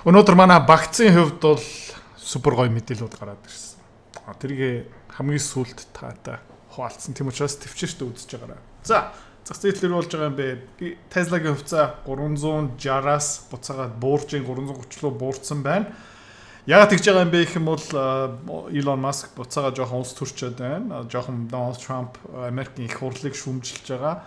Өнөөдөр манай багцын хувьд бол супер гоё мэдээлэлүүд гараад ирсэн. Тэрийг хамгийн сүүлд таатай хуваалцсан. Тийм учраас төвчээрт үзэж байгаарай. За, зах зээл болж байгаа юм бэ? Tesla-гийн хувьцаа 360-аас буцаагаад буурж 330 руу буурсан байна. Яагаад тэгж байгаа юм бэ гэх юм бол Elon Musk буцаагаад жоохон улс төрчөөд байна. Жоохон Donald Trump Америкийн их хурлыг шүүмжилж байгаа.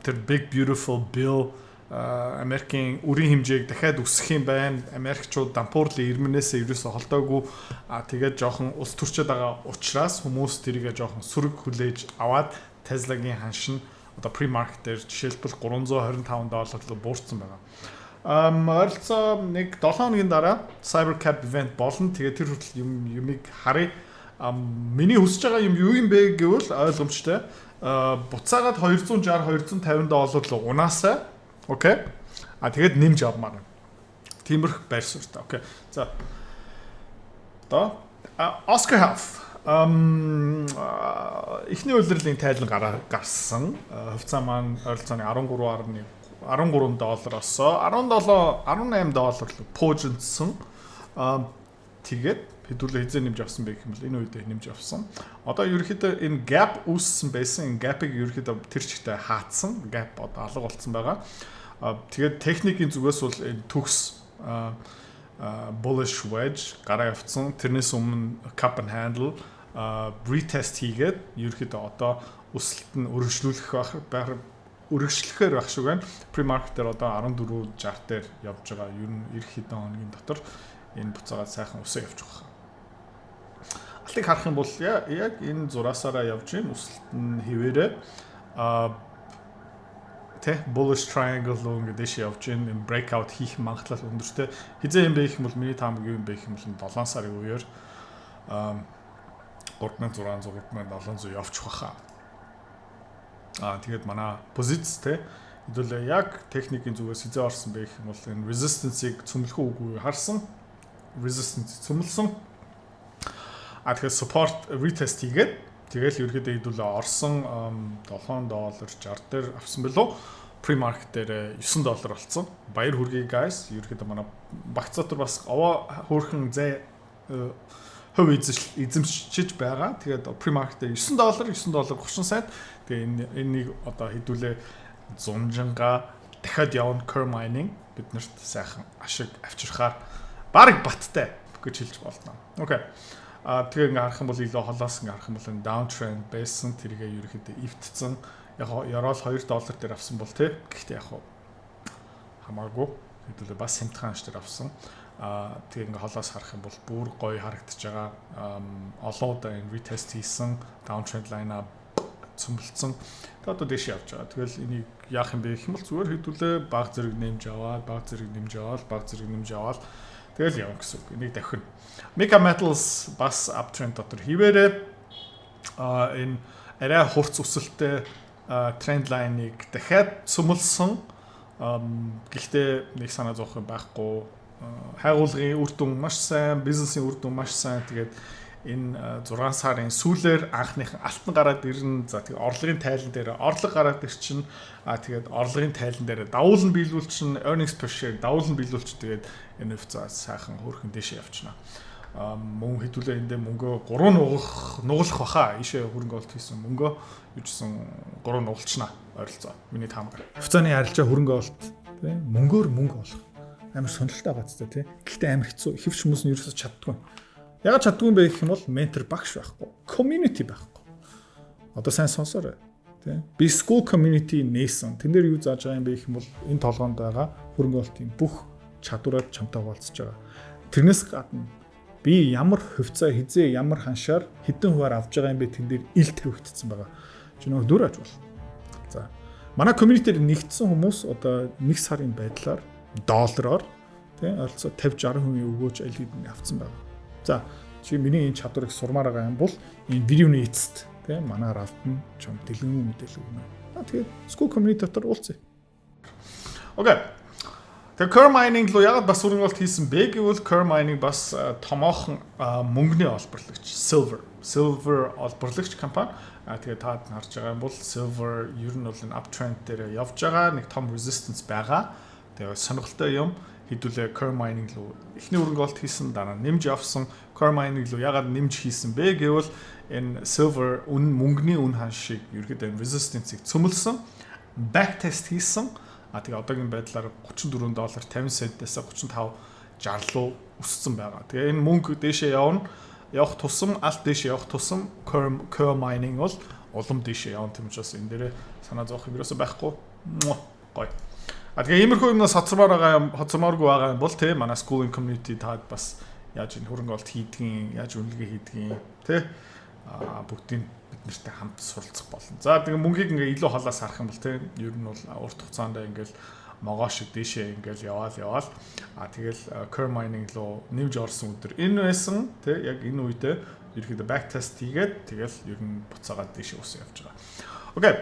Тэр Big Beautiful Bill Америкийн үрийн хэмжээг дахиад өсгөх юм байна. Америкчууд дампуурлын ирмэнээсээ ерөөсө холдоогүй. Тэгээд жоохон улс төрчөөд байгаа учраас хүмүүс тэрийгэ жоохон сөрөг хүлээж аваад Tesla-гийн ханшин одоо pre-market дээр жишээлбэл $325 руу буурсан байгаа. Ойролцоо нэг 7 хоногийн дараа Cybercab event болно. Тэгээд тэр хүртэл юмыг харъя. Миний хүсэж байгаа юм юу юм бэ гэвэл ойлгомжтой. Буцаагаад $260 $250 руу унаасаа. Окей. Тэгээд нэмж авмаар. Тиймэрх байр суурьтай. Окей. За. Oscar Health. Эхний улирлын тайлан гарсан. Хувьцаа маань ойролцооны $13.13-оос $18 руу пуужинсан. Тэгээд хэдүүлээ хизээ нэмж авсан байх юм бол энэ үед нэмж авсан. Одоо ерөөхдөө энэ gap үүссэн байсан. Энэ gap-ыг ерөөхдөө тэр чигтээ хаацсан. Gap одоо алга болцсон байгаа. Тэгээд техникийн зүгээс бол энэ төгс bullish wedge гараа явцсан. Тэрнээс өмнө cup and handle retest хийгээд ерөөхдөө одоо өсөлт нь өргөжлөхээр байх шиг байна. Pre-market дээр одоо 14.60 дээр явж байгаа. Ер нь эх хэдэн хоногийн дотор энэ буцаагаад сайхан өсөө явж байгаа. Алтыг харах юм бол яг энэ зураасаараа явж байна. Өсөлт нь хэвээрээ bullish triangle руу ингэж явж байна. Breakout хийх магадлал өндөртэй. Хизээ юм бэ гэх юм бол миний таамаг юу юм бэ гэх юм бол 7 сарын үеэр 3600 3700 явчих واخа. Тэгээд манай позиц хэдүүлээ яг техникийн зүгээс хизээ орсон бэ гэх юм бол энэ resistance-ийг цөмлөх үгүй харсан. Resistance цөмлсөн. Тэгэхээр support retest хийгээд тэгэл ерөөдөө хэдүүлээ орсон $7.60 дээр авсан билүү. Pre-market дээр $9 болсон. Баяр хүргэе guys. Ерөөдөө манай багцаатар бас овоо хөөрхөн зэ хөв эзэмшиж байгаа. Тэгээд pre-market дээр $9.30 сайд. Тэгээ энийг одоо хэдүүлээ зунжанга дахиад явна curve mining биднэрт сайхан ашиг авчирхаар баг баттай гэж хэлж болно. Окей. Тэгээ ингээ харах юм бол илүү холоос ингээ харах юм бол downtrend байсан тэргээ ерөөхдөө ивтцэн яг ярал $2 дээр авсан бол тий. Гэхдээ яг хамаагүй хэдүүлээ бас хямдхан дээр авсан. Тэгээ ингээ холоос харах юм бол бүр гоё харагдаж байгаа. Олон удаа энэ retest хийсэн downtrend line-а цөмөлцсөн. Тэгээд одоо дэш явж байгаа. Тэгэл энийг яах юм бэ гэх юм бол зүгээр хэдүүлээ баг зэрэг нэмж аваад тэгэл явна гэсэн үг. Энийг давхина. Mega Metals бас uptrend дотор хിവэрээ энэ арай хурц өсөлттэй тренд лайныг дахиад цөмөлсөн. Гэхдээ нэг санаа зовох юм байхгүй. Хайгуулгын үр дүн маш сайн, бизнесийн үр дүн маш сайн. Тэгээд энэ 6 сарын сүүлээр анхныхан алтан гараад ирнэ. За тэгээд орлогын тайлан дээр орлого гараад ирчин. Тэгээд орлогын тайлан дээр давул нь биелүүлчин, earnings per share давул нь биелүүлчин. Тэгээд энэ хувьцаа сайхан хөөрхөн дэше явчихна. Мөн хэдүүлээ эндээ мөнгөө 3 нугалах баха. Ийшээ хөрөнгө олт хийсэн мөнгөө юужсэн 3 нугалчна ойролцоо. Миний таамаг. Хувьцааны арилжаа хөрөнгө олт тийм мөнгөөр мөнгө олох. Амар сонирхолтой байгаадтай тийм. Гэхдээ амар хэцүү. Ихэвч хүмүүс нь ерөөсөж чаддгүй. Ягаад чаддгүй юм бэ гэх юм бол ментор багш байхгүй. Community байхгүй. Одоо сайн сонсоорой. Тийм. Би school community нээсэн. Тэн дээр юу зааж байгаа юм бэ гэх юм бол энэ толгоонд байгаа хөрөнгө олтын бүх чадвараар чамтай хуваалцаж байгаа. Тэрнээс гадна би ямар хувьцаа хизээ ямар ханшаар хэдэн хуваар авж байгаа юм бэ тэн дээр ил тавигдсан байгаа. Чи нөгөө дүр аж бол. За. Манай community-ээр нэгдсэн хүмүүс одоо 1 сарын байдлаар доллараар тийм ойролцоо 50-60% өгөөж аль хэдийн авсан байгаа. За чи миний энэ чадварыг сурмаар байгаа юм бол энэ видеоны эцэст тийм манаар алдна чам дэлгэн мэдээлэл өгнө. Тэгээд school community дотор уулзъя. Окей. Тэгээ curve mining руу яагаад бас хөрөнгө олт хийсэн бэ гэвэл curve mining бас томоохон мөнгөний олборлагч silver олборлагч компани. Тэгээд таад харж байгаа юм бол silver ер нь бол энэ uptrend дээр явж байгаа нэг том resistance байгаа. Тэгээ сонирхолтой юм. хэдүүлээ Core Mining руу эхний хөрөнгө оолт хийсэн, дараа нь нэмж явсан. Core Mining руу ягаад нэмж хийсэн бэ гэвэл энэ silver мөнгөний үн ханшийг ерөөдөө resistance-ийг цөмөлсөн, back test хийсэн. Тэгээ одоогийн байдлаар $34 50 центээс 35.60 руу өссөн байгаа. Тэгээ энэ мөнгө дээшээ явах тусам алт дээшээ явах тусам Core Mining бол улам дээшээ явна тийм учраас энэ дээрээ санаа зовох юм ерөөсөй байхгүй. Гоё. Тэгээ иймэрхүү юмнаас хоцромооргүй байгаа юм бол тий манай schooling community таад бас яаж энэ хөрөнгө оолт хийдгийг, яаж үнэлгээ хийдгийг тий бүгдийг бид нартай хамт суралцах болно. За тэгээ мөнхийг ингээ илүү холоос харах юм бол тий ер нь бол урт хугацаанд ингээл могоо шиг дээшээ ингээл яваал. Тэгэл Core Mining руу нэмж орсон өдөр энэ байсан тий яг энэ үедээ ерөөдөө back test хийгээд тэгэл ер нь буцаагаад дээшээ усан явж байгаа. Окей.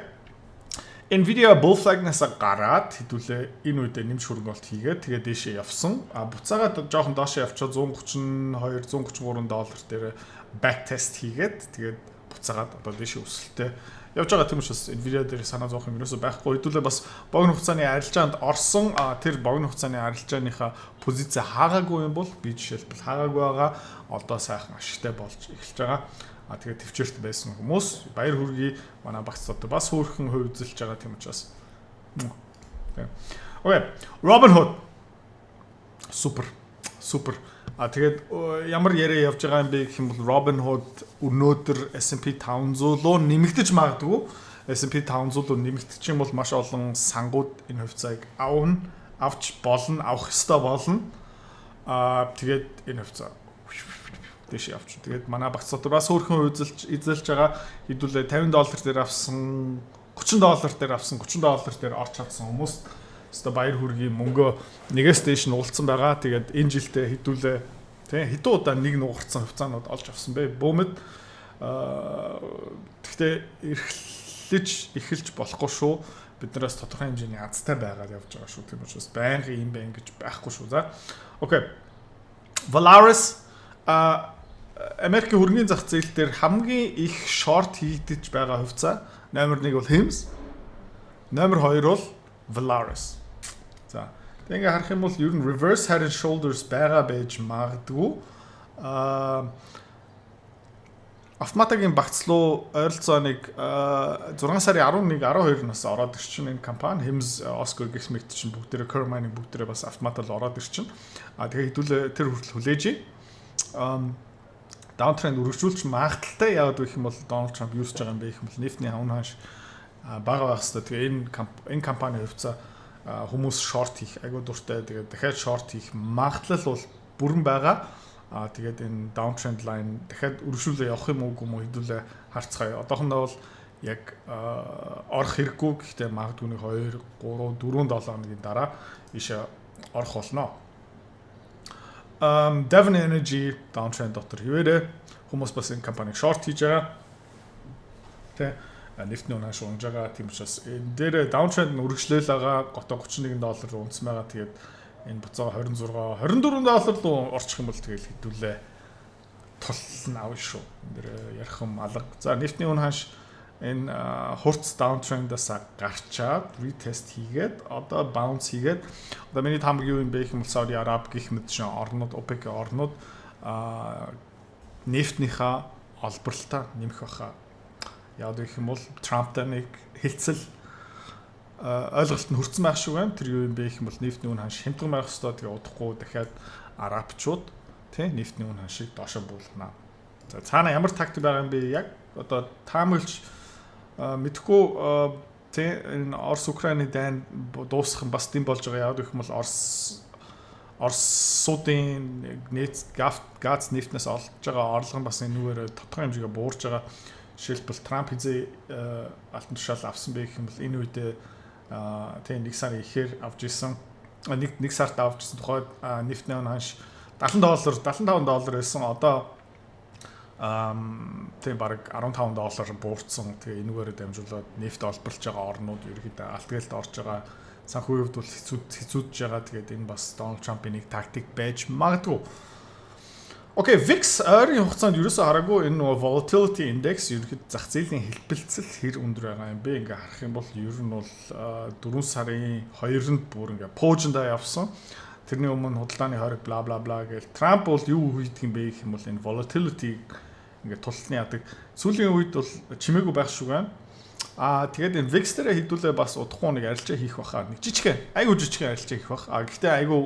Nvidia bull flag-наас гараад хэдүүлээ энэ үедээ нэмж хөрөнгө оолт хийгээд тэгээ дээшээ явсан. Буцаагаад жоохон доошоо явчаад $132-133 дээр back test хийгээд тэгээд буцаагаад одоо дээшээ өсөлттэй явж байгаа тийм учраас Nvidia дээр санаа зовох юм ерөөсөй байхгүй. Хэдүүлээ бас богино хугацааны арилжаанд орсон тэр богино хугацааны арилжааныхаа позиц хаагаагүй юм бол би жишээлбэл хаагаагүй байгаа одоо сайхан ашигтай болж эхэлж байгаа. Тэгээд төвчөрт байсан хүмүүс баяр хүргэе. Манай багц одоо бас хөөрхөн хувьзэлж байгаа тийм учраас. Окей. Robinhood супер. Тэгээд ямар яриа явж байгаа юм бэ гэх юм бол Robinhood өнөөдөр S&P 500 руу нэмэгдэж магадгүй. S&P 500 руу нэмэгдчих юм бол маш олон сангууд энэ хувьцааг авч болно, авах ёстой болно. Тэгээд энэ хувьцаа дэш явчих. Тэгээд манай багц дотор бас өөрхөн эзэлж байгаа хэдүүлээ $50 дээр авсан, $30 дээр авсан, $30 дээр орч чадсан хүмүүст өстой баяр хүргэе мөнгөө нэгээс дээш нь уулцсан байгаа. Тэгээд энэ жилдээ хэдүүлээ тий хэдэн удаа нэг нугарцсан хувьцаанууд олж авсан бэ. Бөөмөд тэгтээ эхэлж болохгүй шүү. Биднээс тодорхой хэмжээний азтай байгаад явж байгаа шүү. Тийм учраас байнгын юм байна гэж байхгүй шүү. За. Окей. Valaris Америкийн хөрөнгөний зах зээл дээр хамгийн их шорт хийгдэж байгаа хувьцаа номер 1 бол HIMS, номер 2 бол Valaris. За тэгээ харах юм бол ер нь reverse head and shoulders байгаа байж магадгүй. Автоматагийн багцлуу ойролцоо нэг 6 сарын 11 12-наас ороод ирчин энэ компани HIMS, Osco гэх мэт чинь бүгдээрээ Core Mining бүгдээрээ бас автоматал ороод ирчин. Тэгээ хэдүүлээ тэр хүртэл хүлээж. Даунтренд үргэлжлүүлж магадaltaй яагаад гэх юм бол Donald Trump юусж байгаа юм бэ гэх юм бол нефтний хавн ханш бага байх хэвээр. Тэгээ энэ компани хувьцаа хүмүүс шорт хийх айгуу дуртай. Тэгээ дахиад шорт хийх магадлал бол бүрэн байгаа. Тэгээд энэ downtrend line дахиад үргэлжлүүлээ явах юм уу гэмүү хэдүүлээ харцгаая. Одоохондоо бол яг орох хэрэггүй. Гэхдээ магадгүй нэг 2, 3, 4 долооны дараа ийшээ орох болно. Devon Energy downtrend дотор хിവэрэ хүмүүс бас энэ компаниг шорт хийж байгаа. Тэ нефтний үнэ шунгаж байгаа. Тийм учраас энэ дээр downtrend нь үргэлжлээл байгаа. Готоо $31 руу унтсан байгаа. Тэгээд энэ буцаа $24 руу орчих юм бол тэгэл хэдүүлээ тулна авна шүү. Энэ дээр ярих юм алга. За нефтний үнэ ханш энэ хурц downtrend-аас гарчаад retest хийгээд одоо bounce хийгээд одоо миний тамаг юу юм бэ гэх юм бол Saudi Arab гэх мэт шин орнууд OPEC орнууд нефтнийхаа олборлолтоо нэмэх байхаа. Яг гэх юм бол Трамптай нэг хэлцэл ойлголт нь хүрсэн байх шиг байна. Тэр юу юм бэ гэх юм бол нефтний үнэ ханш хямдхан байх ёстой. Тэгээ удахгүй дахиад арабчууд тий нефтний үнэ ханшийг доошо буулгана. За цаана ямар тактик байгаа юм бэ? Яг одоо таамаглаж мэдхгүй тий энэ Орос Украины дайн дуусах нь бас тийм болж байгаа. Яг гэх юм бол Оросуудын газ нефтнээс олж байгаа орлого нь бас энэ нүгээр тодорхой хэмжээгээр буурж байгаа. Жишээлбэл Трамп хизээ алтан тушаал авсан бэ гэх юм бол энэ үедээ тий нэг сарын ихээр авч ирсэн. Нэг сард авч ирсэн тухайд нефтний үнэ ханш $70 байсан. Одоо тийм баг $15 буурсан. Тэгээ энүүгээр дамжуулаад нефт олборлож байгаа орнууд ерөөхдөө алтгээлд орж байгаа. Санхүүгийн хувьд бол хэцүүдж байгаа. Тэгээд энэ бас Donald Trump-ийн нэг тактик байж магадгүй. Окей, VIX ойрын хугацаанд ерөөсөө хараагүй энэ нөгөө volatility index ерөөхдөө зах зээлийн хэлбэлцэл хэр өндөр байгаа юм бэ? Ингээ харах юм бол ер нь бол 4 сарын 2-нд бүр ингээ пуужиндаа явсан. тэрний өмнө худалдааны хориг бла бла бла гэл Трамп бол юу хийдэг юм бэ гэх юм бол энэ volatility ингээд тултны яадаг. Сүүлийн үед бол чимээгүй байх шиг байна. Тэгээд энэ VIX дээр хэдүүлээ бас удахгүй нэг арилжаа хийх баха. Нэг жижигхэн, айгүй жижигхэн арилжаа хийх бах. Гэхдээ айгүй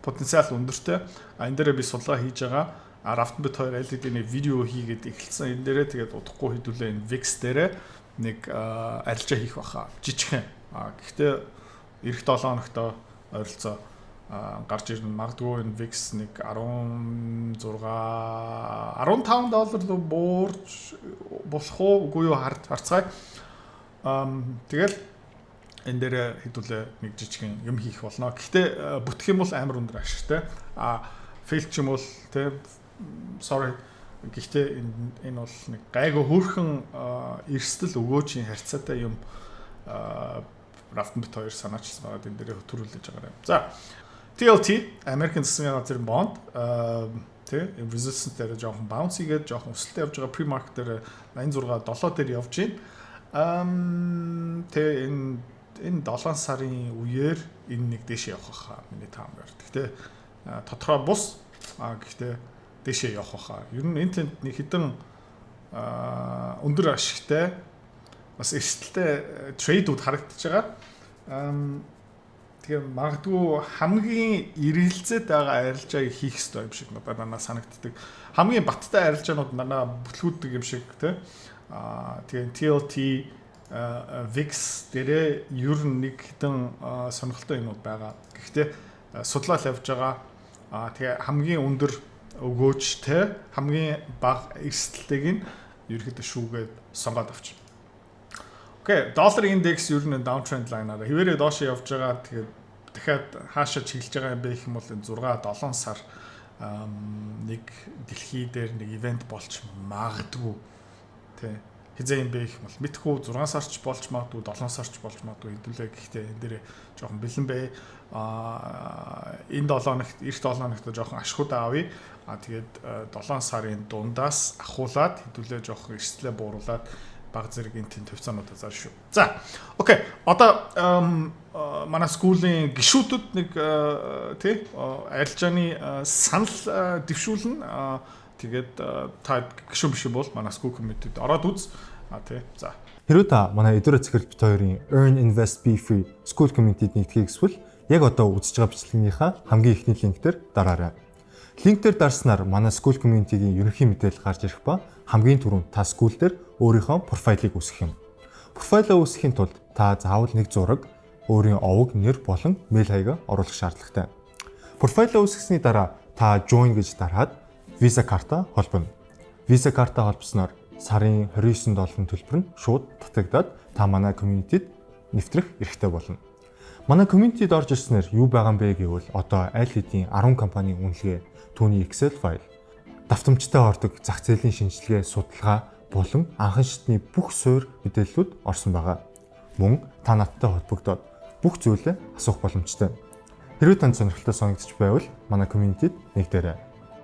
потенциал өндөртэй. Энэ дээр би судалгаа хийж байгаа. Рафтанбет 2 LED-ний видео хийгээд эхэлсэн. Энэ дээрээ тэгээд удахгүй хэдүүлээ энэ VIX дээрээ нэг арилжаа хийх баха. Жижигхэн. Гэхдээ эх 7 хоногт ойролцоо гарч ирнэ. Магадгүй энэ VIX нэг 16 $15 руу буурч болох уу үгүй юу харцгаая. Тэгэл энэ дээр хэдүүлээ нэг жижигхэн юм хийх болно. Гэхдээ бүтэх юм бол амар өндөр ашигтай. Фейл ч юм бол тэ sorry. Гэхдээ энэ бол нэг гайгүй хөөрхөн эрсдэл өгөөчийн харьцаатай юм Рафтанбет 2 санаачилсан байгаа. Энэ дээр төрүүлж байгаа юм. За TLT American засгийн газрын бонд тэ resistance дээр жоохон bounce хийгээд жоохон өсөлтөд явж байгаа pre-market дээр 86.7 дээр явж байна. Тэ энэ 7 сарын үеэр энэ нэг дэшээ явах хаа миний таамаар. Гэхдээ тодорхой бус гэхдээ дэшээ явах хаа. Ер нь энэ тэнд нэг хідэн өндөр ашигтай бас эрсдэлтэй трейдүүд харагдаж байгаа. Тэгээ магадгүй хамгийн эргэлзээд байгаа арилжааг хийх ёстой юм шиг надад санагддаг. Хамгийн баттай арилжаанууд манай бүтлгүүддэг юм шиг тий. Тэгээ TLT VIX дээрээ ер нь нэг хэдэн сонирхолтой юмуд байгаа. Гэхдээ судлал явж байгаа. Тэгээ хамгийн өндөр өгөөжтэй, хамгийн бага эрсдэлтэйг нь ерөөхдөө шүүгээд сонгоод авчих. Окей, доллар индекс ер нь downtrend line-аар хэвээрээ доош явж байгаа. Тэгээд дахиад хаашаа чиглэж байгаа юм бэ гэх юм бол энэ 6-7 сар нэг дэлхий дээр нэг ивент болж магадгүй. Тэ. Хизээ юм бэ гэх юм бол мэдхгүй 6 сарч болж магадгүй, 7 сарч болж магадгүй хэдүүлээ. Гэхдээ энэ дээр жоохон бэлэн бай. Энэ 7 хоногт, эх 7 хоногт жоохон ашгуудаа авъя. Тэгээд 7 сарын дундаас ахуулаад хэдүүлээ жоохон эрсдлээ бууруулад баг зэрэг энэ төвцөөнүүд заа шүү. За. Окей. Одоо манай скуулийн гишүүдд нэг тий арилжааны санал дэвшүүлнэ. Тэгээд та гишүүн биш бол манай скул комьюнитэд ороод үз. Тий. За. Хэрвээ та манай Эдүрэ Цэцэрлэг бит хоёрын Earn Invest Be Free скул комьюнитэд нэгдэхийг хүсвэл яг одоо үзэж байгаа бичлэгнийхаа хамгийн ихний линк дээр дараарай. Линк дээр дарснаар манай скул комьюнитигийн ерөнхий мэдээлэл гарч ирэх ба хамгийн түрүүнд та скул дээр өөрийнхөө профайлыг үүсгэх юм. Профайлаа үүсгэхийн тулд та заавал нэг зураг, өөрийн овог, нэр болон мэйл хаягаа оруулах шаардлагатай. Профайлаа үүсгэсний дараа та join гэж дараад Visa карта холбоно. Visa карта холбосноор сарын $29 төлбөр нь шууд татагдаад та манай комьюнитид нэвтрэх эрхтэй болно. Манай комьюнитид орж ирснээр юу байгаа юм бэ гэвэл одоо аль хэдийн 10 компанийн үнэлгээ, түүний Excel файл, давтамжтай ордог зах зээлийн шинжилгээ, судалгаа болон анхан шатны бүх суур мэдээллүүд орсон байгаа. Мөн та надтай холбогдоод бүх зүйлээ асуух боломжтой. Хэрвээ танд сонирхолтой санагдчих байвал манай комьюнитид нэгдээрэй.